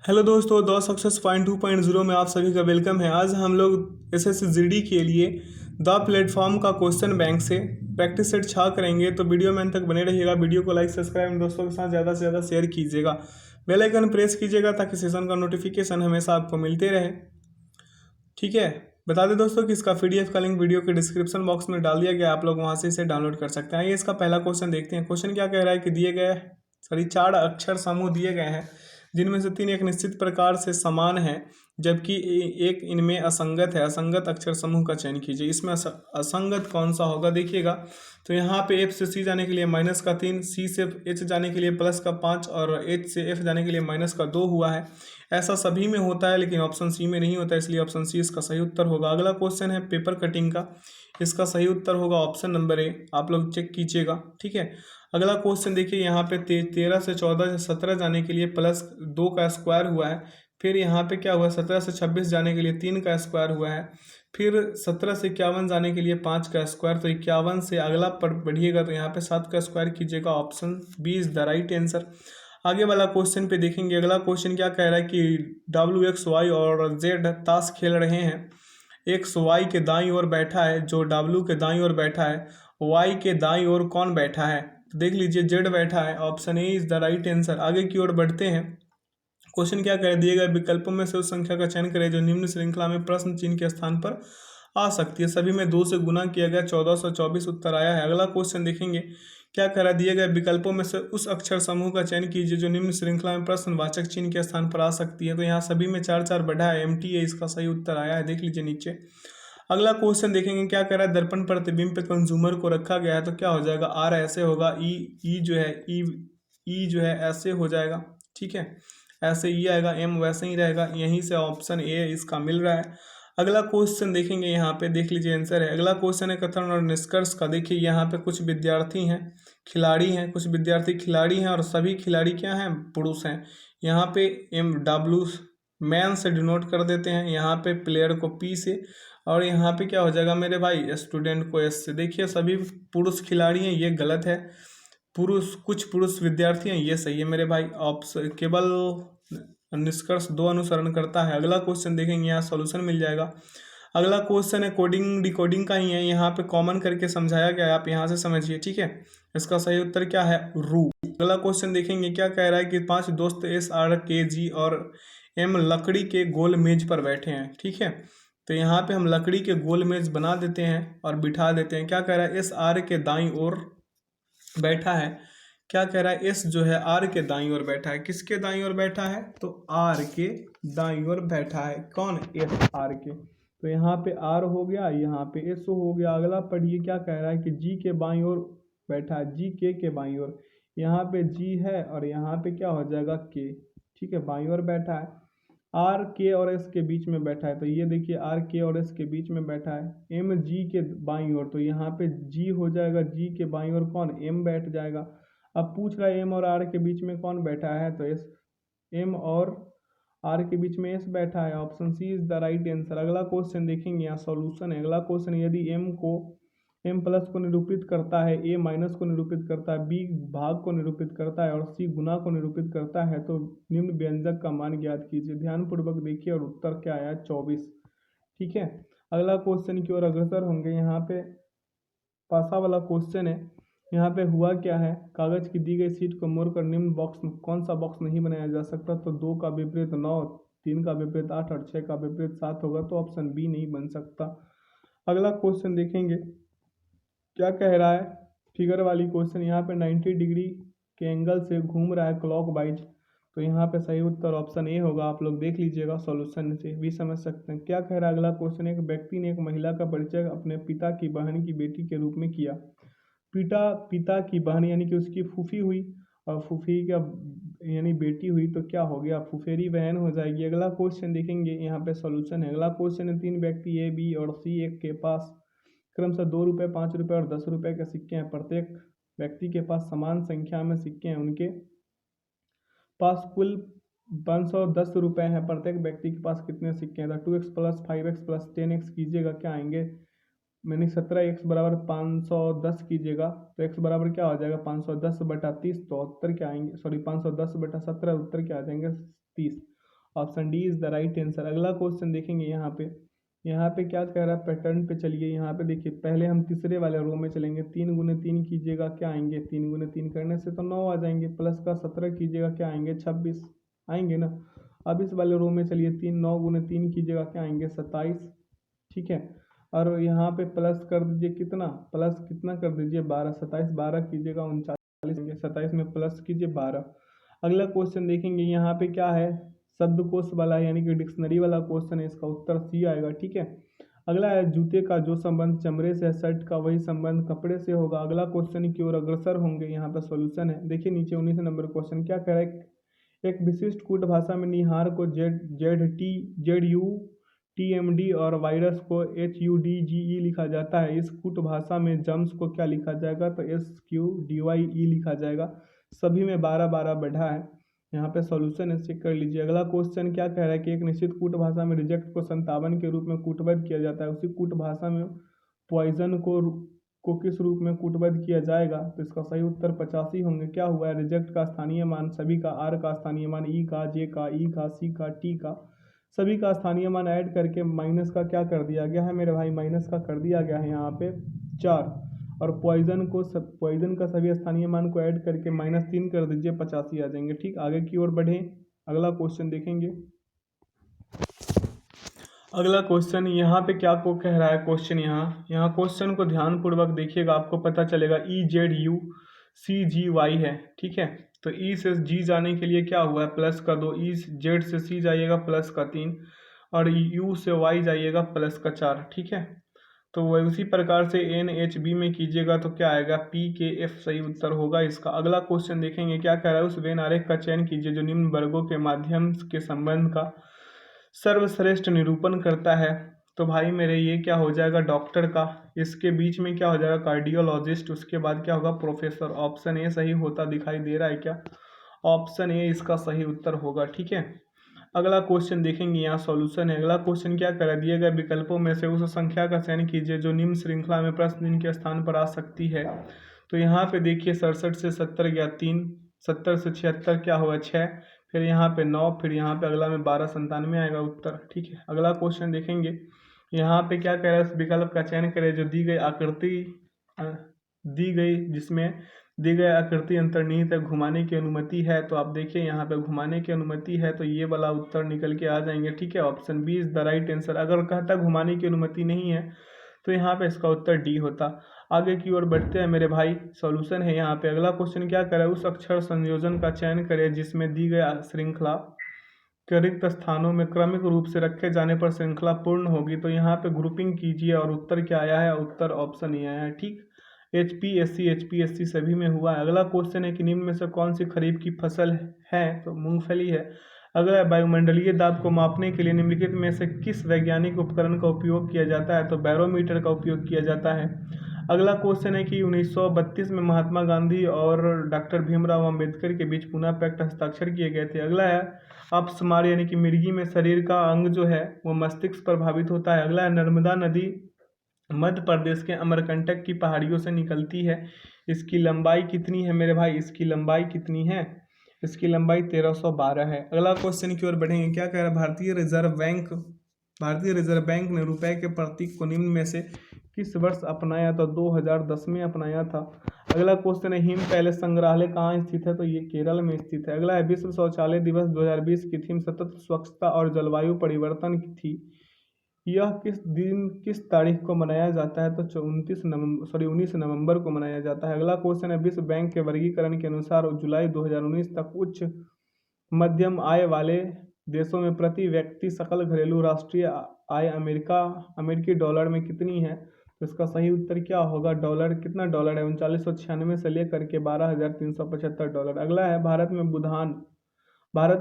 Hello दोस्तों, दो success point 2.0 में आप सभी का वेलकम है। आज हम लोग एसएसजी के लिए द प्लेटफॉर्म का क्वेश्चन बैंक से प्रैक्टिस सेट 6 करेंगे। तो वीडियो में अंत तक बने रहिएगा। वीडियो को लाइक सब्सक्राइब दोस्तों के साथ ज़्यादा से ज़्यादा शेयर कीजिएगा। बेल आइकन प्रेस कीजिएगा ताकि सेशन का नोटिफिकेशन हमेशा आपको मिलते रहे। ठीक है, बता दें दोस्तों कि इसका पीडीएफ का लिंक वीडियो के डिस्क्रिप्शन बॉक्स में डाल दिया गया, आप लोग वहाँ से इसे डाउनलोड कर सकते हैं। आइए इसका पहला क्वेश्चन देखते हैं। क्वेश्चन क्या कह रहा है कि दिए गए 4 अक्षर समूह दिए गए हैं जिनमें से 3 एक निश्चित प्रकार से समान है जबकि एक इनमें असंगत है। असंगत अक्षर समूह का चयन कीजिए। इसमें असंगत कौन सा होगा देखिएगा। तो यहाँ पे एफ से सी जाने के लिए -3, सी से एच जाने के लिए +5 और एच से एफ जाने के लिए -2 हुआ है। ऐसा सभी में होता है लेकिन ऑप्शन सी में नहीं होता, इसलिए ऑप्शन सी इसका सही उत्तर होगा। अगला क्वेश्चन है पेपर कटिंग का। इसका सही उत्तर होगा ऑप्शन नंबर ए। आप लोग चेक कीजिएगा। ठीक है, अगला क्वेश्चन देखिए। यहाँ पे 13 से 14 से 17 जाने के लिए +2 का स्क्वायर हुआ है। फिर यहाँ पे क्या हुआ, 17 से 26 जाने के लिए 3 का स्क्वायर हुआ है। फिर 17 से 51 जाने के लिए 5 का स्क्वायर। तो 51 से अगला बढ़िएगा तो यहाँ पे 7 का स्क्वायर कीजिएगा। Option B is the right answer. आगे वाला क्वेश्चन पे देखेंगे। अगला क्वेश्चन क्या कह रहा है कि WX, Y और Z ताश खेल रहे हैं। एक्स वाई के दाईं ओर बैठा है, जो W के दाईं ओर बैठा है। Y के दाईं ओर कौन बैठा है? देख लीजिए, Z बैठा है। Option A is the right answer. आगे की ओर बढ़ते हैं। क्वेश्चन क्या कह दिए गए विकल्पों में से उस संख्या का चयन करें जो निम्न श्रृंखला में प्रश्न चिन्ह के स्थान पर आ सकती है। सभी में 2 से गुना किया गया 1424 उत्तर आया है। अगला क्वेश्चन देखेंगे। क्या करा दिए गए विकल्पों में से उस अक्षर समूह का चयन कीजिए जो निम्न श्रृंखला में प्रश्नवाचक चिन्ह के स्थान पर आ सकती है। तो यहाँ सभी में 4 बढ़ा है, MT है, इसका सही उत्तर आया है। देख लीजिए नीचे। अगला क्वेश्चन देखेंगे। क्या कह रहा है दर्पण प्रतिबिंब पे कंज्यूमर को रखा गया है। तो क्या हो जाएगा, आर ऐसे होगा, ई जो है ई जो है ऐसे हो जाएगा। ठीक है, ऐसे ई आएगा, एम वैसे ही रहेगा। यहीं से ऑप्शन ए इसका मिल रहा है। अगला क्वेश्चन देखेंगे। यहाँ पे देख लीजिए आंसर है। अगला क्वेश्चन है कथन और निष्कर्ष का। देखिए यहाँ पे कुछ विद्यार्थी हैं, खिलाड़ी हैं, कुछ विद्यार्थी खिलाड़ी हैं और सभी खिलाड़ी क्या हैं, पुरुष हैं। यहाँ पे MW मैन से डिनोट कर देते हैं, यहाँ पे प्लेयर को P से, और यहाँ पे क्या हो जाएगा मेरे भाई, स्टूडेंट को S से। देखिए सभी पुरुष खिलाड़ी हैं, ये गलत है। कुछ पुरुष विद्यार्थी हैं, ये सही है मेरे भाई। ऑप्शन केवल निष्कर्ष 2 अनुसरण करता है। अगला क्वेश्चन देखेंगे, यहाँ सॉल्यूशन मिल जाएगा। अगला क्वेश्चन है कोडिंग डिकोडिंग का ही है, यहाँ पे कॉमन करके समझाया गया है, आप यहाँ से समझिए। ठीक है, इसका सही उत्तर क्या है, रू। अगला क्वेश्चन देखेंगे। क्या कह रहा है कि 5 दोस्त SRKG और M लकड़ी के गोल मेज पर बैठे हैं। ठीक है, तो यहाँ पे हम लकड़ी के गोल मेज बना देते हैं और बिठा देते हैं। क्या कह रहा है, SR के दाईं ओर बैठा है। क्या कह रहा है, एस जो है आर के दाईं ओर बैठा है। किसके दाईं ओर बैठा है, तो आर के दाईं ओर बैठा है। कौन, एस आर के। तो यहाँ पे आर हो गया, यहाँ पे एस हो गया। अगला पढ़िए। क्या कह रहा है कि जी के बाईं ओर बैठा है, जी के बाईं ओर। यहाँ पे जी है और यहाँ पे क्या हो जाएगा, के। ठीक है, बाईं ओर बैठा है। आर के और एस के बीच में बैठा है। तो ये देखिए आर के और एस के बीच में बैठा है। एम जी के बाईं ओर, तो यहाँ पे जी हो जाएगा, जी के बाईं ओर कौन, एम बैठ जाएगा। अब पूछ रहा है एम और आर के बीच में कौन बैठा है, तो एस, एम और आर के बीच में एस बैठा है। Option C is the right answer. अगला क्वेश्चन देखेंगे, यहाँ सॉल्यूशन है। अगला क्वेश्चन, यदि एम प्लस को निरूपित करता है, ए माइनस को निरूपित करता है, बी भाग को निरूपित करता है और सी गुना को निरूपित करता है तो निम्न व्यंजक का मान ज्ञात कीजिए। ध्यानपूर्वक देखिए और उत्तर क्या आया, 24। ठीक है, अगला क्वेश्चन की ओर अग्रसर होंगे। यहाँ पे पासा वाला क्वेश्चन है। यहाँ पे हुआ क्या है, कागज की दी गई सीट को मोड़कर निम्न बॉक्स कौन सा बॉक्स नहीं बनाया जा सकता। तो 2 का विपरीत 9, 3 का विपरीत 8 और 6 का विपरीत 7 होगा। तो ऑप्शन बी नहीं बन सकता। अगला क्वेश्चन देखेंगे। क्या कह रहा है, फिगर वाली क्वेश्चन। यहाँ पे 90 डिग्री के एंगल से घूम रहा है क्लॉकवाइज। तो यहाँ पे सही उत्तर ऑप्शन ए होगा। आप लोग देख लीजिएगा, सॉल्यूशन से भी समझ सकते हैं। क्या कह रहा है अगला क्वेश्चन, एक व्यक्ति ने एक महिला का परिचय अपने पिता की बहन की बेटी के रूप में किया। पिता की बहन यानी कि उसकी फूफी हुई और फूफी का यानी बेटी हुई, तो क्या हो गया, फुफेरी बहन हो जाएगी। अगला क्वेश्चन देखेंगे, यहाँ पे सॉल्यूशन है। अगला क्वेश्चन है, 3 व्यक्ति ए बी और सी एक के पास क्रमशः 2 रुपये, 5 रुपये और 10 रुपये के सिक्के हैं। प्रत्येक व्यक्ति के पास समान संख्या में सिक्के हैं। उनके पास कुल 510 रुपये हैं। प्रत्येक व्यक्ति के पास कितने सिक्के हैं, तो 2x + 5x + 10x कीजिएगा, क्या आएंगे, मैंने 17x बराबर 510 कीजिएगा तो x बराबर क्या हो जाएगा, 510/30। तो उत्तर क्या आएंगे, सॉरी 510/17, उत्तर क्या आ जाएंगे, 30। Option D is the right answer. अगला क्वेश्चन देखेंगे यहाँ पे क्या कह रहा है, पैटर्न पे चलिए। यहाँ पे देखिए, पहले हम तीसरे वाले रो में चलेंगे। 3 गुने 3 कीजिएगा, क्या आएंगे, 3 गुने 3 करने से तो 9 आ जाएंगे, प्लस का 17 कीजिएगा, क्या आएंगे, 26 आएंगे ना। अब इस वाले रो में चलिए, 9 गुने 3 कीजिएगा, क्या आएंगे, 27। ठीक है, और यहाँ पे प्लस कर दीजिए, कितना प्लस कितना कर दीजिए, 12, 27 12 कीजिएगा, 39। 27 में प्लस कीजिए 12। अगला क्वेश्चन देखेंगे, यहाँ पे क्या है, शब्दकोश वाला यानी कि डिक्शनरी वाला क्वेश्चन है, इसका उत्तर सी आएगा। ठीक है, अगला है, जूते का जो संबंध चमड़े से है, शर्ट का वही संबंध कपड़े से होगा। अगला क्वेश्चन की ओर अग्रसर होंगे। यहाँ पर सॉल्यूशन है, देखिए नीचे 19 नंबर क्वेश्चन क्या कह रहा है, एक विशिष्ट कूट भाषा में निहार को ZUTMD और वायरस को HUDGE लिखा जाता है। इस कूट भाषा में जम्स को क्या लिखा जाएगा, तो SQDYE लिखा जाएगा। सभी में 12 12 बढ़ा है। यहाँ पे सॉल्यूशन है, चेक कर लीजिए। अगला क्वेश्चन क्या कह रहा है कि एक निश्चित कूट भाषा में रिजेक्ट को 57 के रूप में कूटबद्ध किया जाता है। उसी कूट भाषा में पॉइजन को किस रूप में कूटबद्ध किया जाएगा, तो इसका सही उत्तर 85 होंगे। क्या हुआ है, रिजेक्ट का स्थानीय मान सभी का, आर का स्थानीय मान, ई का, जे का, ई का, सी का, टी का, सभी का स्थानीय मान ऐड करके माइनस का क्या कर दिया गया है मेरे भाई, माइनस का कर दिया गया है यहाँ पे 4। और पॉइजन का सभी स्थानीय मान को ऐड करके -3 कर दीजिए, 85 आ जाएंगे। ठीक, आगे की ओर बढ़ें, अगला क्वेश्चन देखेंगे। अगला क्वेश्चन यहाँ पे क्या को कह रहा है, क्वेश्चन यहाँ क्वेश्चन को ध्यानपूर्वक देखिएगा, आपको पता चलेगा EZUCGY है। ठीक है, तो ई से जी जाने के लिए क्या हुआ है, प्लस का 2, ई जेड से सी जाइएगा प्लस का 3, और यू से वाई जाइएगा प्लस का 4। ठीक है, तो वह उसी प्रकार से NHB में कीजिएगा तो क्या आएगा, PKF सही उत्तर होगा इसका। अगला क्वेश्चन देखेंगे, क्या कह रहा है, उस वेन आरेख का चयन कीजिए जो निम्न वर्गों के माध्यम के संबंध का सर्वश्रेष्ठ निरूपण करता है। तो भाई मेरे ये क्या हो जाएगा, डॉक्टर का, इसके बीच में क्या हो जाएगा, कार्डियोलॉजिस्ट, उसके बाद क्या होगा, प्रोफेसर। ऑप्शन ए सही होता दिखाई दे रहा है क्या, ऑप्शन ए इसका सही उत्तर होगा। ठीक है, अगला क्वेश्चन देखेंगे, यहाँ सॉल्यूशन है। अगला क्वेश्चन क्या करा, दिए गए विकल्पों में से उस संख्या का चयन कीजिए जो निम्न श्रृंखला में प्रश्न दिन के स्थान पर आ सकती है। तो यहाँ पे देखिए 67 से 70 गया 3, 70 से 76 क्या होगा 6, फिर यहाँ पे 9, फिर यहाँ पे अगला में 12, 97 आएगा उत्तर। ठीक है, अगला क्वेश्चन देखेंगे, यहाँ पे क्या कह रहा है, उस विकल्प का चयन करें जो दी गई आकृति जिसमें दी गई आकृति अंतर्निहित है, घुमाने की अनुमति है। तो आप देखिए यहाँ पे घुमाने की अनुमति है, तो ये वाला उत्तर निकल के आ जाएंगे। ठीक है, option B is the right answer. अगर कहता घुमाने की अनुमति नहीं है तो यहाँ पे इसका उत्तर डी होता। आगे की ओर बढ़ते हैं मेरे भाई, सॉल्यूशन है यहाँ पे। अगला क्वेश्चन क्या करे, उस अक्षर संयोजन का चयन करें जिसमें दी गई श्रृंखला के रिक्त स्थानों में क्रमिक रूप से रखे जाने पर श्रृंखला पूर्ण होगी। तो यहाँ पे ग्रुपिंग कीजिए और उत्तर क्या आया है, उत्तर ऑप्शन ए आया है। ठीक, HPSC सभी में हुआ है। अगला क्वेश्चन है कि निम्न में से कौन सी खरीफ की फसल है, तो मूंगफली है। अगला वायुमंडलीय दाब को मापने के लिए निम्नलिखित में से किस वैज्ञानिक उपकरण का उपयोग किया जाता है, तो बैरोमीटर का उपयोग किया जाता है। अगला क्वेश्चन है कि 1932 में महात्मा गांधी और डॉक्टर भीमराव अंबेडकर के बीच पुनः पैक्ट हस्ताक्षर किए गए थे। अगला है अपस्मार यानी कि मिर्गी में शरीर का अंग जो है वो मस्तिष्क प्रभावित होता है। अगला है नर्मदा नदी मध्य प्रदेश के अमरकंटक की पहाड़ियों से निकलती है, इसकी लंबाई कितनी है मेरे भाई, इसकी लंबाई कितनी है, इसकी लंबाई 1312 है। अगला क्वेश्चन की ओर बढ़ेंगे, क्या कह रहा है, भारतीय रिजर्व बैंक ने रुपए के प्रतीक को निम्न में से किस वर्ष अपनाया, तो 2010 में अपनाया था। अगला क्वेश्चन है, हिम पैलेस संग्रहालय कहाँ स्थित है, तो ये केरल में स्थित है। अगला है, विश्व शौचालय दिवस 2020 की थीम सतत स्वच्छता और जलवायु परिवर्तन की थी। यह किस दिन किस तारीख को मनाया जाता है, तो 19 नवंबर को मनाया जाता है। अगला क्वेश्चन है, विश्व बैंक के वर्गीकरण के अनुसार जुलाई 2019 तक उच्च मध्यम आय वाले देशों में प्रति व्यक्ति सकल घरेलू राष्ट्रीय आय अमेरिकी डॉलर में कितनी है, तो इसका सही उत्तर क्या होगा, डॉलर कितना डॉलर है, 3996 से लेकर के 12,375 डॉलर। अगला है, भारत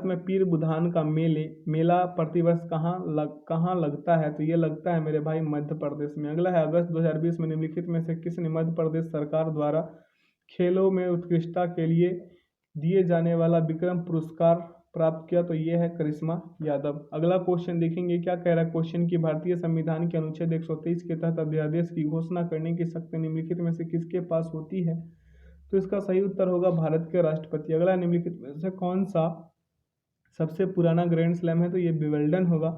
में पीर बुधान का मेला प्रतिवर्ष कहाँ लगता है, तो ये लगता है मेरे भाई मध्य प्रदेश में। अगला है, अगस्त 2020 में निम्नलिखित में से किसने मध्य प्रदेश सरकार द्वारा खेलों में उत्कृष्टता के लिए दिए जाने वाला विक्रम पुरस्कार प्राप्त किया, तो ये है करिश्मा यादव। अगला क्वेश्चन देखेंगे, क्या कह रहा है क्वेश्चन की, भारतीय संविधान के अनुच्छेद 123 के तहत अध्यादेश की घोषणा करने की शक्ति निम्नलिखित में से किसके पास होती है, तो इसका सही उत्तर होगा भारत के राष्ट्रपति। अगला, निम्नलिखित में से कौन सा सबसे पुराना ग्रैंड स्लैम है तो ये विंबलडन होगा।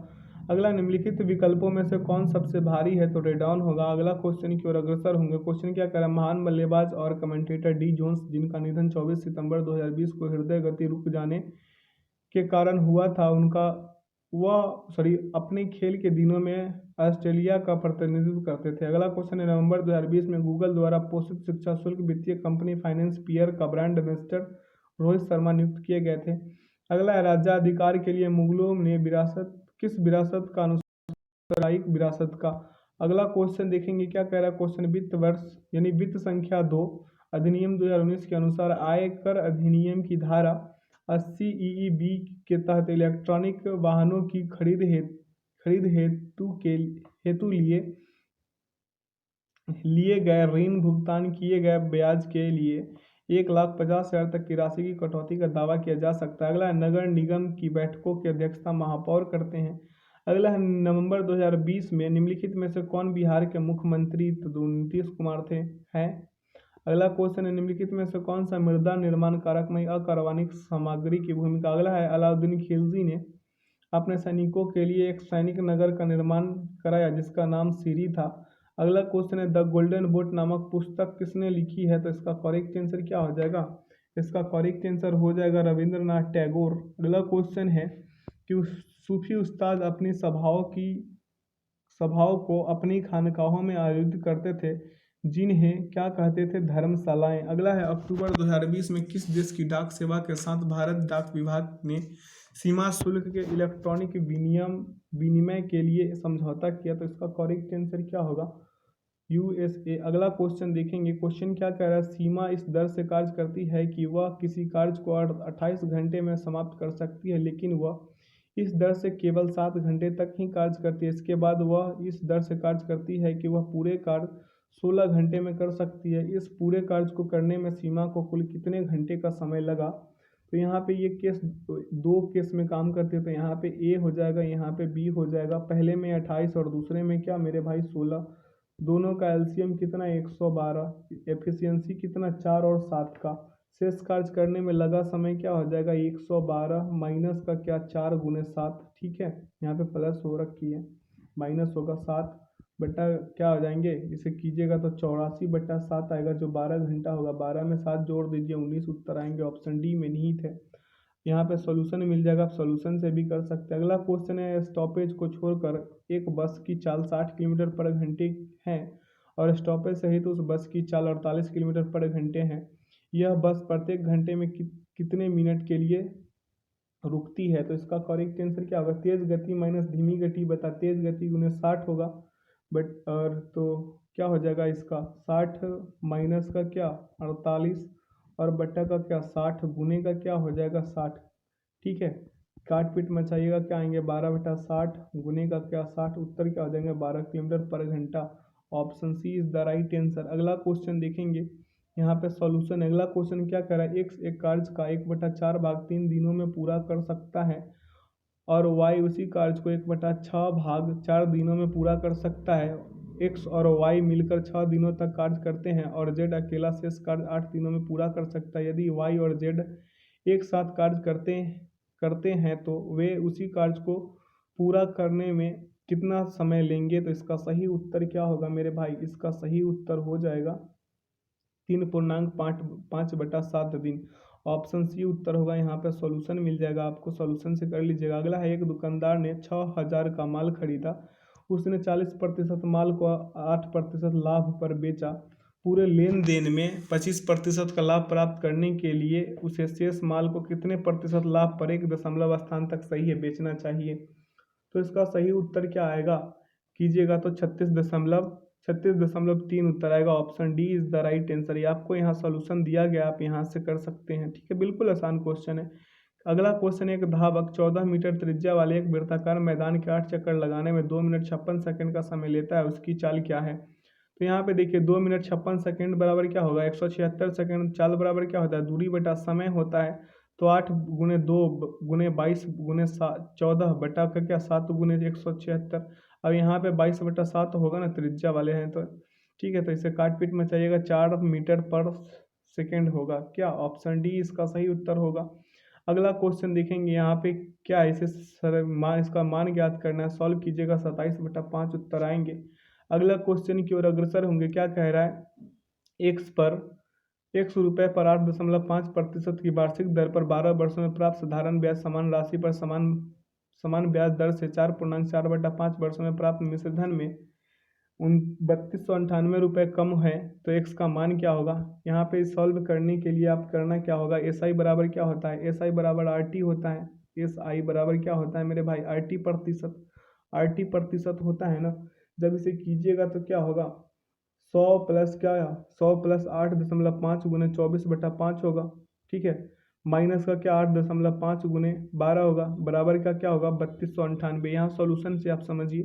अगला, निम्नलिखित विकल्पों में से कौन सबसे भारी है तो रेडॉन होगा। अगला क्वेश्चन की ओर अग्रसर होंगे। क्वेश्चन क्या कह रहा है, महान बल्लेबाज और कमेंटेटर डी जोन्स, जिनका निधन 24 सितंबर 2020 को हृदय गति रुक जाने के कारण हुआ था, अपने खेल के दिनों में ऑस्ट्रेलिया का प्रतिनिधित्व करते थे। अगला क्वेश्चन है, नवंबर 2020 में गूगल द्वारा पोषित शिक्षा शुल्क वित्तीय कंपनी फाइनेंस पियर का ब्रांड एम्बेसडर रोहित शर्मा नियुक्त किए गए थे। अगला है, राज्याधिकार के लिए मुगलों ने किस विरासत का अनुसार विरासत का। अगला क्वेश्चन देखेंगे क्या कह रहा है, क्वेश्चन वित्त वर्ष यानी वित्त संख्या 2 अधिनियम 2019 के अनुसार आयकर अधिनियम की धारा 80 EEB के तहत इलेक्ट्रॉनिक वाहनों की खरीद हेतु लिए गए ऋण भुगतान किए गए ब्याज के लिए 1,50,000 तक की राशि की कटौती का दावा किया जा सकता है। अगला है, नगर निगम की बैठकों की अध्यक्षता महापौर करते हैं। अगला है, नवंबर 2020 में निम्नलिखित में से कौन बिहार के मुख्यमंत्री तो नीतीश कुमार थे हैं। अगला क्वेश्चन है, निम्नलिखित में से कौन सा मृदा निर्माण कारक में अकार्बनिक सामग्री की भूमिका। अगला है, अलाउद्दीन खिलजी ने अपने सैनिकों के लिए एक सैनिक नगर का निर्माण कराया जिसका नाम सीरी था। अगला क्वेश्चन है, द गोल्डन बोट नामक पुस्तक किसने लिखी है तो इसका करेक्ट आंसर क्या हो जाएगा, इसका करेक्ट आंसर हो जाएगा रविंद्रनाथ टैगोर। अगला क्वेश्चन है कि सूफी उस्ताद अपनी सभाओं को अपनी खानकाहों में आयोजित करते थे जिन्हें क्या कहते थे, धर्मशालाएं। अगला है, अक्टूबर 2020 में किस देश की डाक सेवा के साथ भारत डाक विभाग ने सीमा शुल्क के इलेक्ट्रॉनिक विनिमय के लिए समझौता किया तो इसका करेक्ट आंसर क्या होगा, USA। अगला क्वेश्चन देखेंगे, क्वेश्चन क्या कह रहा है, सीमा इस दर से कार्य करती है कि वह किसी कार्य को 28 घंटे में समाप्त कर सकती है, लेकिन वह इस दर से केवल 7 घंटे तक ही कार्य करती है। इसके बाद वह इस दर से कार्य करती है कि वह पूरे कार्य 16 घंटे में कर सकती है। इस पूरे कार्य को करने में सीमा को कुल कितने घंटे का समय लगा। तो यहाँ पे ये केस 2 केस में काम करते हैं, तो यहाँ पे A हो जाएगा, यहाँ पे B हो जाएगा। पहले में 28 और दूसरे में क्या मेरे भाई 16। दोनों का एलसीएम कितना 112, एफिशिएंसी कितना 4 और 7 का। शेष कार्य करने में लगा समय क्या हो जाएगा 112 माइनस का क्या 4 गुने 7, ठीक है, यहाँ पे प्लस हो रखी है, माइनस होगा 7 बटा क्या हो जाएंगे, इसे कीजिएगा तो 84/7 आएगा जो 12 घंटा होगा। 12 में 7 जोड़ दीजिए 19 उत्तर आएंगे, ऑप्शन डी में निहित है। यहाँ पे सॉल्यूशन मिल जाएगा, आप सॉल्यूशन से भी कर सकते हैं। अगला क्वेश्चन है, स्टॉपेज को छोड़कर एक बस की चाल 60 किलोमीटर पर घंटे है और स्टॉपेज सहित उस बस की चाल 48 किलोमीटर पर घंटे है। यह बस प्रत्येक घंटे में कितने मिनट के लिए रुकती है तो इसका करेक्ट आंसर क्या होगा, तेज गति माइनस धीमी गति बता तेज गति गुने 60 होगा। बट और तो क्या हो जाएगा इसका 60 माइनस का क्या 48 और बट्टा का क्या 60 गुने का क्या हो जाएगा 60, ठीक है। काट पीट मचाइएगा क्या आएंगे 12/60 गुने का क्या 60, उत्तर क्या हो जाएंगे 12 किलोमीटर पर घंटा। Option C is the right answer. अगला क्वेश्चन देखेंगे, यहाँ पे सॉल्यूशन। अगला क्वेश्चन क्या कर रहा है, एक्स एक कार्य का 1/4 भाग 3 दिनों में पूरा कर सकता है और वाई उसी कार्य को 1/6 भाग 4 दिनों में पूरा कर सकता है। एक्स और वाई मिलकर 6 दिनों तक कार्य करते हैं और जेड अकेला शेष कार्य 8 दिनों में पूरा कर सकता है। यदि वाई और जेड एक साथ कार्य करते हैं तो वे उसी कार्य को पूरा करने में कितना समय लेंगे तो इसका सही उत्तर क्या होगा मेरे भाई, इसका सही उत्तर हो जाएगा 3.5/7 दिन। ऑप्शन सी उत्तर होगा। यहाँ पे सॉल्यूशन मिल जाएगा आपको, सॉल्यूशन से कर लीजिएगा। अगला है, एक दुकानदार ने 6,000 का माल खरीदा, उसने 40% माल को 8% लाभ पर बेचा। पूरे लेन देन में 25% का लाभ प्राप्त करने के लिए उसे शेष माल को कितने प्रतिशत लाभ पर 1 दशमलव स्थान तक सही है बेचना चाहिए। तो इसका सही उत्तर क्या आएगा कीजिएगा तो 36.3 उत्तर आएगा। Option D is the right answer. ये आपको यहाँ सॉल्यूशन दिया गया, आप यहाँ से कर सकते हैं, ठीक है, बिल्कुल आसान क्वेश्चन है। अगला क्वेश्चन है, एक धावक 14 मीटर त्रिज्या वाले एक वृत्ताकार मैदान के 8 चक्कर लगाने में 2 मिनट 56 सेकंड का समय लेता है, उसकी चाल क्या है। तो यहाँ पे देखिए 2 मिनट 56 सेकंड बराबर क्या होगा 176 सेकंड, चाल बराबर क्या होता है दूरी बटा समय होता है। तो 8 गुने 2 गुने 22 गुने 14 बटा का क्या 7 गुने 176। अब यहाँ पे 22/7 होगा ना, त्रिज्या वाले हैं तो ठीक है, तो इसे काट पीट में चाहिएगा 4 मीटर पर सेकेंड होगा क्या, ऑप्शन डी इसका सही उत्तर होगा। अगला क्वेश्चन देखेंगे यहाँ पे क्या है, इसे इसका मान ज्ञात करना है। सॉल्व कीजिएगा, 27/5 उत्तर आएंगे। अगला क्वेश्चन की ओर अग्रसर होंगे। क्या कह रहा है, x रुपये पर 8.5% की वार्षिक दर पर 12 वर्षों में प्राप्त साधारण ब्याज समान राशि पर समान ब्याज दर से 4.4/5 वर्षों में प्राप्त मिश्र धन में 3298 रुपये कम है तो x का मान क्या होगा। यहाँ पे सॉल्व करने के लिए आप करना क्या होगा, SI बराबर क्या होता है, SI बराबर RT होता है। SI बराबर क्या होता है मेरे भाई, RT प्रतिशत होता है ना। जब इसे कीजिएगा तो क्या होगा, 100 प्लस क्या, 100 प्लस 8.5 गुने 24/5 होगा। ठीक है, माइनस का क्या 8.5 गुने 12 होगा, बराबर का क्या होगा 3298। यहाँ सॉल्यूशन से आप समझिए,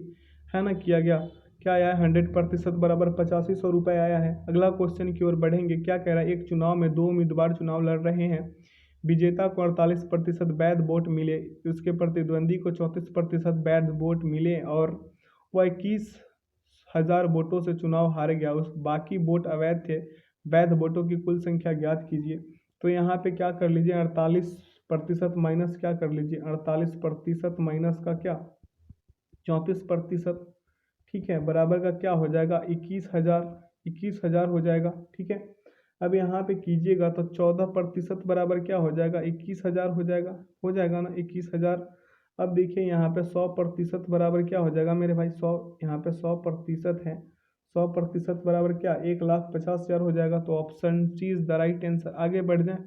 है ना, किया गया। क्या आया है 100% बराबर 8500 रुपये आया है। अगला क्वेश्चन की ओर बढ़ेंगे। क्या कह रहा है, एक चुनाव में 2 उम्मीदवार चुनाव लड़ रहे हैं। विजेता को 48% वैध वोट मिले, उसके प्रतिद्वंदी को 34% वैध वोट मिले और वह 21,000 वोटों से चुनाव हार गया। उस बाकी वोट अवैध थे। वैध वोटों की कुल संख्या ज्ञात कीजिए। तो यहाँ पे क्या कर लीजिए, 48% माइनस क्या कर लीजिए, 48% माइनस का क्या 34%। ठीक है, बराबर का क्या हो जाएगा 21,000 हो जाएगा। ठीक है, अब यहाँ पे कीजिएगा तो 14% बराबर क्या हो जाएगा 21,000 हो जाएगा ना 21,000। अब देखिए यहाँ पे 100% बराबर क्या हो जाएगा मेरे भाई, 100, यहाँ पे 100% है। 100% बराबर क्या 1,50,000 हो जाएगा। तो option C is the right answer. आगे बढ़ जाए।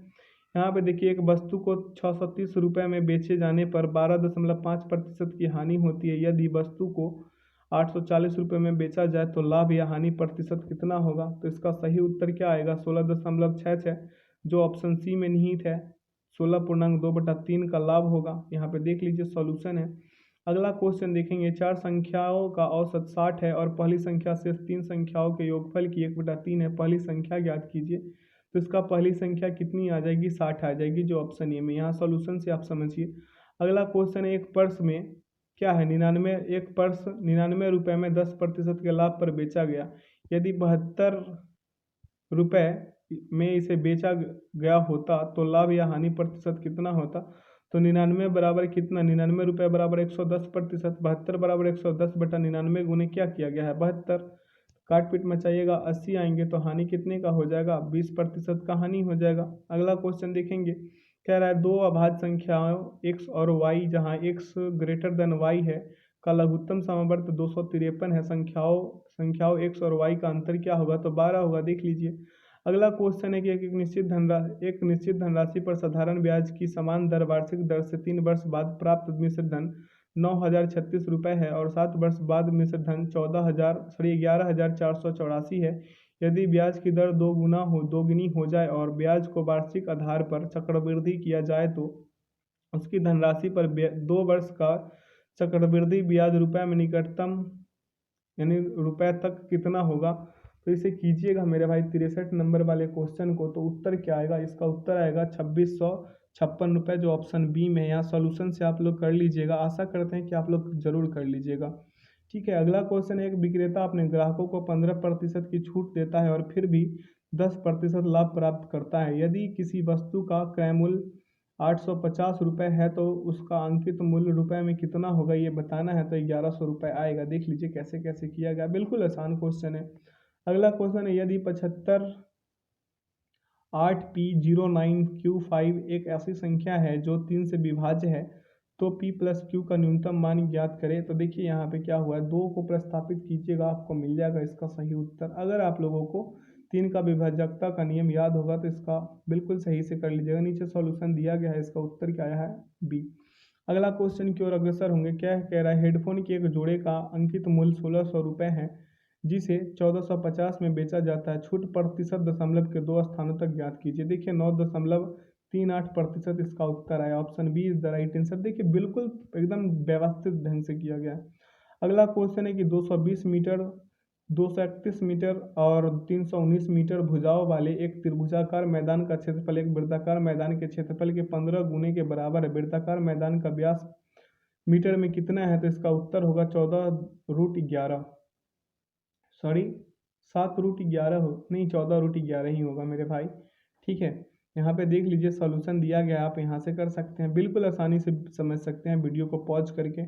यहाँ पे देखिए, एक वस्तु को 630 रुपये में बेचे जाने पर 12.5% की हानि होती है। यदि वस्तु को 840 रुपये में बेचा जाए तो लाभ या हानि प्रतिशत कितना होगा। तो इसका सही उत्तर क्या आएगा, 16.66, जो ऑप्शन सी में निहित है। 16.2/3 का लाभ होगा। यहाँ पे देख लीजिए सॉल्यूशन है। अगला क्वेश्चन देखेंगे। 4 संख्याओं का औसत 60 है और पहली संख्या शेष 3 संख्याओं के योगफल की 1/3 है। पहली संख्या ज्ञात कीजिए। तो इसका पहली संख्या कितनी आ जाएगी, 60 आ जाएगी, जो ऑप्शन ए में। यहाँ सॉल्यूशन से आप समझिए। अगला क्वेश्चन है, एक पर्स में क्या है 99 रुपये में 10% के लाभ पर बेचा गया। यदि 72 रुपये में इसे बेचा गया होता तो लाभ या हानि प्रतिशत कितना होता। तो 99 बराबर कितना, 99 रुपये बराबर 110%। 72 बराबर 110/99 गुने क्या किया गया है 72। काट पीट मचाइएगा, 80 आएंगे तो हानि कितने का हो जाएगा, 20% का हानि हो जाएगा। अगला क्वेश्चन देखेंगे। कह रहा है, दो अभाज्य संख्याओं x और y जहाँ x ग्रेटर देन y है का लघुत्तम समवर्त 253 है। संख्याओं x और y का अंतर क्या होगा, तो 12 होगा। देख लीजिए। अगला क्वेश्चन है कि एक निश्चित धनराशि पर साधारण ब्याज की समान दर वार्षिक दर से 3 वर्ष बाद प्राप्त मिश्र धन 9,036 रुपये है और 7 वर्ष बाद मिश्र धन 11,484 है। यदि ब्याज की दर दोगुनी हो जाए और ब्याज को वार्षिक आधार पर चक्रवृद्धि किया जाए तो उसकी धनराशि पर 2 वर्ष का चक्रवृद्धि ब्याज रुपये में निकटतम यानी रुपये तक कितना होगा। तो इसे कीजिएगा मेरे भाई 63 नंबर वाले क्वेश्चन को। तो उत्तर क्या आएगा, इसका उत्तर आएगा 2656 रुपये, जो ऑप्शन बी में है। यहाँ सॉल्यूशन से आप लोग कर लीजिएगा। आशा करते हैं कि आप लोग जरूर कर लीजिएगा। ठीक है, अगला क्वेश्चन है, एक विक्रेता अपने ग्राहकों को 15% की छूट देता है और फिर भी 10% लाभ प्राप्त करता है। यदि किसी वस्तु का क्रय मूल्य 850 रुपये है तो उसका अंकित मूल्य रुपये में कितना होगा, ये बताना है। तो 1100 रुपये आएगा। देख लीजिए कैसे कैसे किया गया, बिल्कुल आसान क्वेश्चन है। अगला क्वेश्चन है, यदि 75 8P09Q5 एक ऐसी संख्या है जो 3 से विभाज्य है तो P प्लस Q का न्यूनतम मान ज्ञात करें। तो देखिए यहाँ पे क्या हुआ है, 2 को प्रस्तापित कीजिएगा, आपको मिल जाएगा इसका सही उत्तर। अगर आप लोगों को 3 का विभाजकता का नियम याद होगा तो इसका बिल्कुल सही से कर लीजिएगा। नीचे सॉल्यूशन दिया गया है, इसका उत्तर क्या आया है, बी। अगला क्वेश्चन की ओर अग्रसर होंगे। क्या कह रहा है, हेडफोन के एक जोड़े का अंकित मूल्य 1600 रुपये है जिसे 1450 में बेचा जाता है। छूट प्रतिशत दशमलव के 2 स्थानों तक ज्ञात कीजिए। देखिए 9.38% इसका उत्तर आया। Option B is the right answer. देखिए बिल्कुल एकदम व्यवस्थित ढंग से किया गया है। अगला क्वेश्चन है कि 220 मीटर 231 मीटर और 319 मीटर भुजाओं वाले एक त्रिभुजाकार मैदान का क्षेत्रफल एक वृत्ताकार मैदान के क्षेत्रफल के 15 गुने के बराबर है। वृत्ताकार मैदान का व्यास मीटर में कितना है, तो इसका उत्तर होगा 14√11, सॉरी 7√11 हो नहीं 14√11 ही होगा मेरे भाई। ठीक है, यहाँ पे देख लीजिए सॉल्यूशन दिया गया है, आप यहाँ से कर सकते हैं, बिल्कुल आसानी से समझ सकते हैं वीडियो को पॉज करके।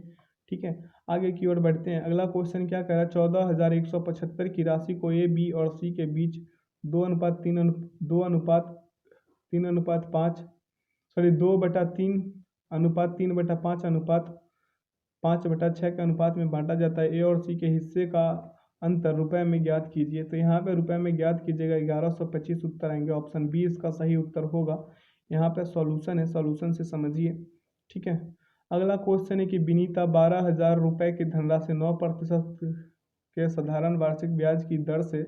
ठीक है, आगे की ओर बढ़ते हैं। अगला क्वेश्चन क्या कह रहा है, 14,175 की राशि को ए, बी और सी के बीच 2:3:5 सॉरी 2/3:5:5/6 के अनुपात में बांटा जाता है। ए और सी के हिस्से का अंतर रुपए में ज्ञात कीजिए। तो यहाँ पे रुपए में ज्ञात कीजिएगा, 1125 उत्तर आएंगे। ऑप्शन बी इसका सही उत्तर होगा। यहाँ पे सॉल्यूशन है, सॉल्यूशन से समझिए। ठीक है, अगला क्वेश्चन है कि विनीता 12,000 रुपये की धनराशि 9% के साधारण वार्षिक ब्याज की दर से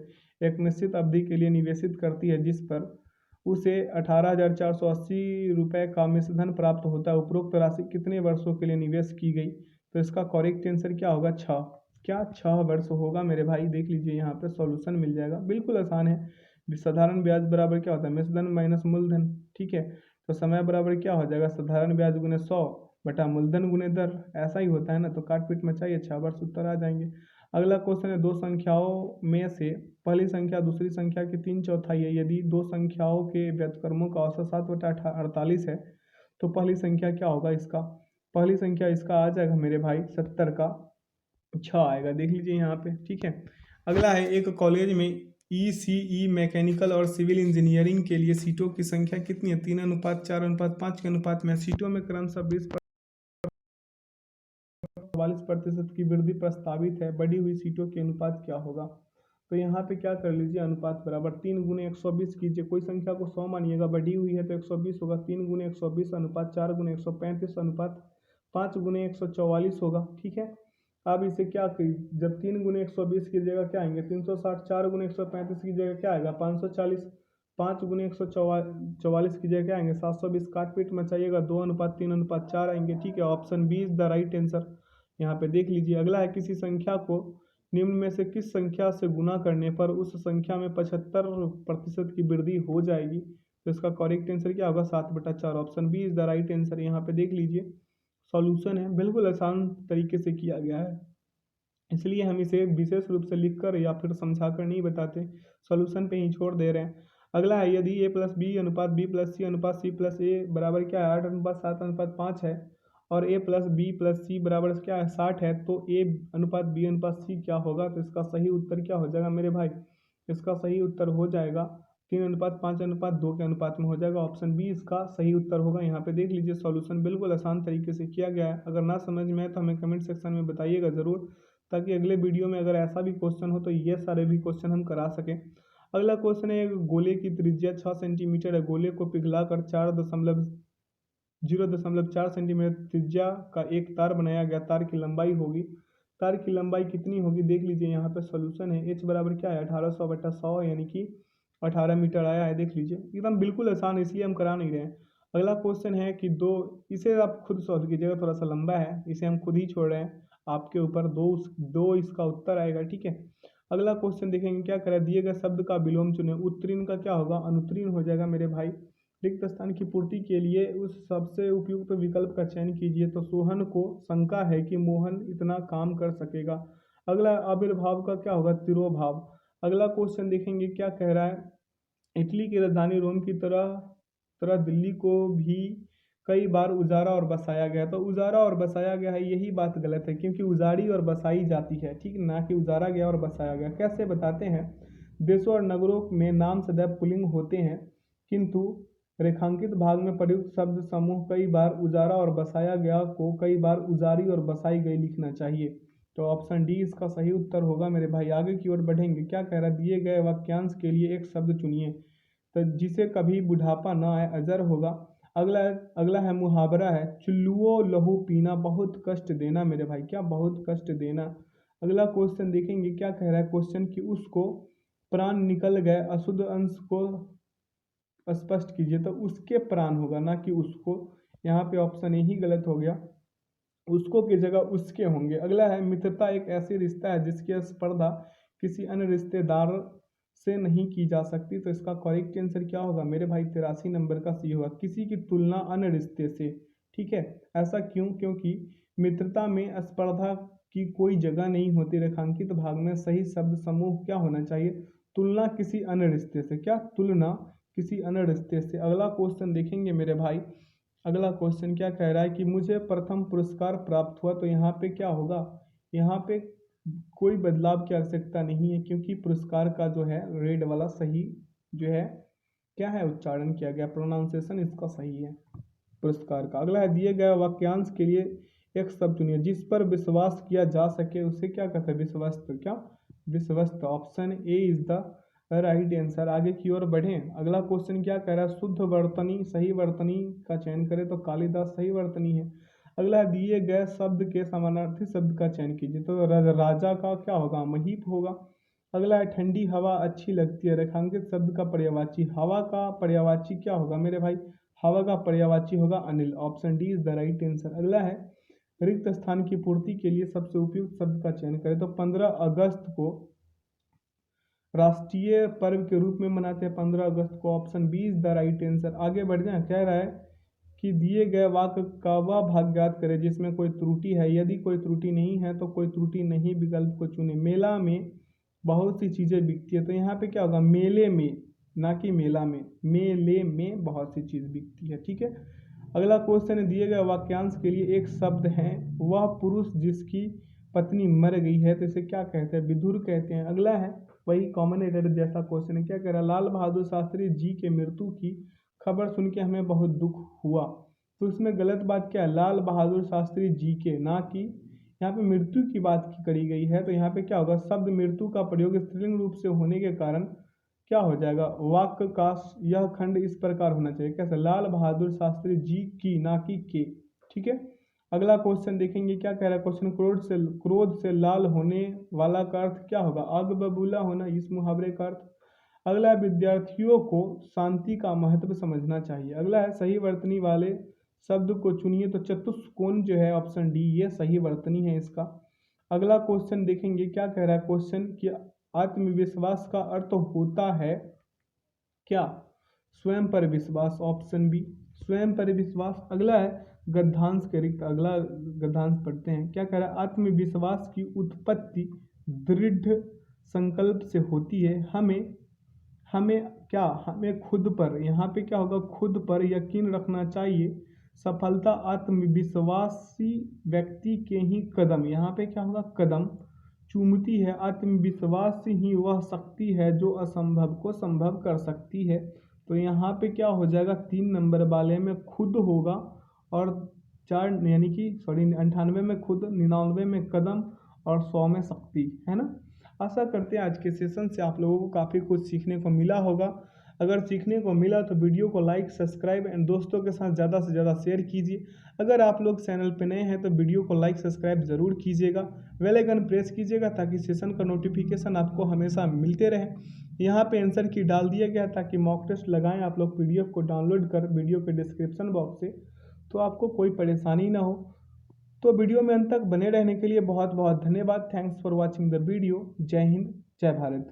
एक निश्चित अवधि के लिए निवेशित करती है, जिस पर उसे 18,480 रुपये का मिश्रधन प्राप्त होता है। उपरोक्त राशि कितने वर्षों के लिए निवेश की गई? तो इसका करेक्ट आंसर क्या होगा? 6। क्या 6 वर्ष होगा मेरे भाई? देख लीजिए यहाँ पे सॉल्यूशन मिल जाएगा, बिल्कुल आसान है। साधारण ब्याज बराबर क्या होता है? मिश्रधन माइनस मूलधन। ठीक है, तो समय बराबर क्या हो जाएगा? साधारण ब्याज गुने 100 बटा मूलधन गुने दर। ऐसा ही होता है ना, तो काट पीट मचाइए, 6 वर्ष उत्तर आ जाएंगे। अगला क्वेश्चन है, दो संख्याओं में से पहली संख्या दूसरी संख्या की 3/4 है। यदि दो संख्याओं के व्युत्क्रमों का औसत 7/48 है तो पहली संख्या क्या होगा इसका? पहली संख्या इसका आ जाएगा मेरे भाई 70 का 6 आएगा। देख लीजिए यहाँ पे। ठीक है, अगला है, एक कॉलेज में ECE मैकेनिकल और सिविल इंजीनियरिंग के लिए सीटों की संख्या कितनी है? 3:4:5 के अनुपात में। सीटों में क्रमशः 44% की वृद्धि प्रस्तावित है। बढ़ी हुई सीटों के अनुपात क्या होगा? तो यहाँ पे क्या कर लीजिए, अनुपात बराबर 3 गुने 120 कीजिए। कोई संख्या को 100 मानिएगा, बढ़ी हुई है तो 120 होगा। 3 गुने 120 अनुपात 4 गुने 135 अनुपात 5 गुने 144 होगा। ठीक है, अब इसे क्या जब 3 गुने 120 की जगह क्या आएंगे? 360। 4 गुने 135 की जगह क्या आएगा? 540। 5 गुने 144 की जगह क्या आएंगे? 720। काट पीट मचाइएगा, 2:3:4 आएंगे। ठीक है, option B is the right answer. यहाँ पे देख लीजिए। अगला है, किसी संख्या को निम्न में से किस संख्या से गुना करने पर उस संख्या में 75% की वृद्धि हो जाएगी? तो इसका करेक्ट आंसर क्या होगा? 7/4। Option B is the right answer. यहाँ पे देख लीजिए सॉल्यूशन है, बिल्कुल आसान तरीके से किया गया है, इसलिए हम इसे विशेष रूप से लिखकर या फिर समझाकर नहीं बताते, सॉल्यूशन पे ही छोड़ दे रहे हैं। अगला है, यदि A + B अनुपात B + C अनुपात C + A बराबर क्या है? 8:7:5 है और A + B + C बराबर क्या है? 60 है, तो A अनुपात B अनुपात C क्या होगा? तो इसका सही उत्तर क्या हो जाएगा मेरे भाई? इसका सही उत्तर हो जाएगा 3:5:2 के अनुपात में हो जाएगा। ऑप्शन बी इसका सही उत्तर होगा। यहाँ पे देख लीजिए सॉल्यूशन बिल्कुल आसान तरीके से किया गया है। अगर ना समझ में आए तो हमें कमेंट सेक्शन में बताइएगा ज़रूर, ताकि अगले वीडियो में अगर ऐसा भी क्वेश्चन हो तो ये सारे भी क्वेश्चन हम करा सकें। अगला क्वेश्चन है, गोले की त्रिज्या 6 सेंटीमीटर है। गोले को पिघलाकर 0.4 सेंटीमीटर त्रिज्या का एक तार बनाया गया। तार की लंबाई होगी, तार की लंबाई कितनी होगी? देख लीजिए यहाँ पे सॉल्यूशन है। H बराबर क्या है? 1800/100 यानी कि 18 मीटर आया है। देख लीजिए एकदम बिल्कुल आसान है, इसलिए हम करा नहीं रहे हैं। अगला क्वेश्चन है कि दो, इसे आप खुद सॉल्व कीजिएगा, थोड़ा सा लंबा है, इसे हम खुद ही छोड़ रहे हैं आपके ऊपर। दो इसका उत्तर आएगा। ठीक है, अगला क्वेश्चन देखेंगे क्या करें, दिए गए शब्द का विलोम चुने। उत्तीर्ण का क्या होगा? अनुत्तीर्ण हो जाएगा मेरे भाई। रिक्त स्थान की पूर्ति के लिए उस सबसे उपयुक्त विकल्प का चयन कीजिए। तो सोहन को शंका है कि मोहन इतना काम कर सकेगा। अगला आविर्भाव का क्या होगा? तिरोभाव। अगला क्वेश्चन देखेंगे क्या कह रहा है, इटली की राजधानी रोम की तरह तरह दिल्ली को भी कई बार उजारा और बसाया गया। तो उजारा और बसाया गया है, यही बात गलत है, क्योंकि उजाड़ी और बसाई जाती है, ठीक, ना कि उजारा गया और बसाया गया। कैसे बताते हैं, देशों और नगरों में नाम सदैव पुल्लिंग होते हैं, किंतु रेखांकित भाग में प्रयुक्त शब्द समूह कई बार उजारा और बसाया गया को कई बार उजारी और बसाई गई लिखना चाहिए। तो ऑप्शन डी इसका सही उत्तर होगा मेरे भाई। आगे की ओर बढ़ेंगे, क्या कह रहा है, दिए गए वाक्यांश के लिए एक शब्द चुनिए। तो जिसे कभी बुढ़ापा ना आए, अजर होगा। अगला अगला है मुहावरा है, चुल्लुओ लहू पीना बहुत कष्ट देना। मेरे भाई क्या बहुत कष्ट देना। अगला क्वेश्चन देखेंगे क्या कह रहा है, क्वेश्चन कि उसको प्राण निकल गए, अशुद्ध अंश को स्पष्ट कीजिए। तो उसके प्राण होगा, ना कि उसको। यहाँ पे ऑप्शन ए ही गलत हो गया, उसको की जगह उसके होंगे। अगला है, मित्रता एक ऐसी रिश्ता है जिसकी स्पर्धा किसी अन्य रिश्तेदार से नहीं की जा सकती। तो इसका करेक्ट आंसर क्या होगा मेरे भाई? 83 नंबर का सी होगा, किसी की तुलना अन्य रिश्ते से। ठीक है, ऐसा क्यों? क्योंकि मित्रता में स्पर्धा की कोई जगह नहीं होती। रेखांकित भाग में सही शब्द समूह क्या होना चाहिए? तुलना किसी अन्य रिश्ते से। क्या? तुलना किसी अन्य रिश्ते से। अगला क्वेश्चन देखेंगे मेरे भाई। अगला क्वेश्चन क्या कह रहा है कि मुझे प्रथम पुरस्कार प्राप्त हुआ, तो यहाँ पे क्या होगा, यहाँ पे कोई बदलाव की आवश्यकता नहीं है, क्योंकि पुरस्कार का जो है रेड वाला सही जो है क्या है उच्चारण किया गया, प्रोनाउंसिएशन इसका सही है पुरस्कार का। अगला है दिए गए वाक्यांश के लिए एक शब्द चुनिए। जिस पर विश्वास किया जा सके उसे क्या कहते हैं, विश्वस्त। क्या विश्वस्त। Option A is the right answer. आगे की ओर बढ़ें। अगला क्वेश्चन क्या कह रहा है, शुद्ध वर्तनी सही वर्तनी का चयन करें, तो कालिदास सही वर्तनी है। अगला दिए गए शब्द के समानार्थी शब्द का चयन कीजिए, तो राजा का क्या होगा, महीप होगा। अगला है ठंडी हवा अच्छी लगती है, रेखांकित शब्द का पर्यायवाची। हवा का पर्यायवाची क्या होगा मेरे भाई, हवा का पर्यायवाची होगा Anil. Option D is the right answer. अगला है रिक्त स्थान की पूर्ति के लिए सबसे उपयुक्त शब्द का चयन करें, तो 15 अगस्त को राष्ट्रीय पर्व के रूप में मनाते हैं, 15 अगस्त को। Option B is the right answer. आगे बढ़ जाए। कह रहा है कि दिए गए वाक्य का वह भाग ज्ञात करें जिसमें कोई त्रुटि है, यदि कोई त्रुटि नहीं है तो कोई त्रुटि नहीं विकल्प को चुने। मेला में बहुत सी चीज़ें बिकती है, तो यहाँ पे क्या होगा, मेले में, ना कि मेला में, मेले में बहुत सी चीज़ बिकती है। ठीक है। अगला क्वेश्चन है दिए गए वाक्यांश के लिए एक शब्द है, वह पुरुष जिसकी पत्नी मर गई है, तो इसे क्या कहते हैं, विधुर कहते हैं। अगला है वही कॉमन एरर जैसा क्वेश्चन है। क्या कह रहा है, लाल बहादुर शास्त्री जी के मृत्यु की खबर सुन के हमें बहुत दुख हुआ, तो इसमें गलत बात क्या है, लाल बहादुर शास्त्री जी के, ना कि यहाँ पे मृत्यु की बात की करी गई है। तो यहाँ पे क्या होगा, शब्द मृत्यु का प्रयोग स्त्रीलिंग रूप से होने के कारण क्या हो जाएगा, वाक्य का यह खंड इस प्रकार होना चाहिए, कैसे, लाल बहादुर शास्त्री जी की, ना कि के। ठीक है। अगला क्वेश्चन देखेंगे। क्या कह रहा है क्वेश्चन, क्रोध से लाल होने वाला का अर्थ क्या होगा, आग बबूला होना, इस मुहावरे का अर्थ। अगला है विद्यार्थियों को शांति का महत्व समझना चाहिए। अगला है सही वर्तनी वाले शब्द को चुनिए, तो चतुष्कोण जो है ऑप्शन डी ये सही वर्तनी है इसका। अगला क्वेश्चन देखेंगे। क्या कह रहा है क्वेश्चन कि आत्मविश्वास का अर्थ होता है क्या, स्वयं पर विश्वास। ऑप्शन बी स्वयं पर विश्वास। अगला है गद्यांश के रिक्त। अगला गद्यांश पढ़ते हैं। क्या कह रहा है, आत्मविश्वास की उत्पत्ति दृढ़ संकल्प से होती है। हमें खुद पर, यहाँ पे क्या होगा, खुद पर यकीन रखना चाहिए। सफलता आत्मविश्वासी व्यक्ति के ही कदम, यहाँ पे क्या होगा, कदम चूमती है। आत्मविश्वास ही वह शक्ति है जो असंभव को संभव कर सकती है। तो यहाँ पे क्या हो जाएगा, 3 नंबर वाले में खुद होगा, और 4 यानी कि 98 में खुद, 99 में कदम, और 100 में शक्ति, है ना। आशा करते हैं आज के सेशन से आप लोगों को काफ़ी कुछ सीखने को मिला होगा। अगर सीखने को मिला तो वीडियो को लाइक, सब्सक्राइब एंड दोस्तों के साथ ज़्यादा से ज़्यादा शेयर कीजिए। अगर आप लोग चैनल पे नए हैं तो वीडियो को लाइक, सब्सक्राइब जरूर कीजिएगा। बेल आइकन प्रेस कीजिएगा ताकि सेशन का नोटिफिकेशन आपको हमेशा मिलते रहे। यहाँ पे आंसर की डाल दिया गया ताकि मॉक टेस्ट लगाएं आप लोग PDF को डाउनलोड कर वीडियो के डिस्क्रिप्शन बॉक्स से, तो आपको कोई परेशानी ना हो। तो वीडियो में अंत तक बने रहने के लिए बहुत बहुत धन्यवाद। Thanks for watching the video. जय हिंद, जय भारत।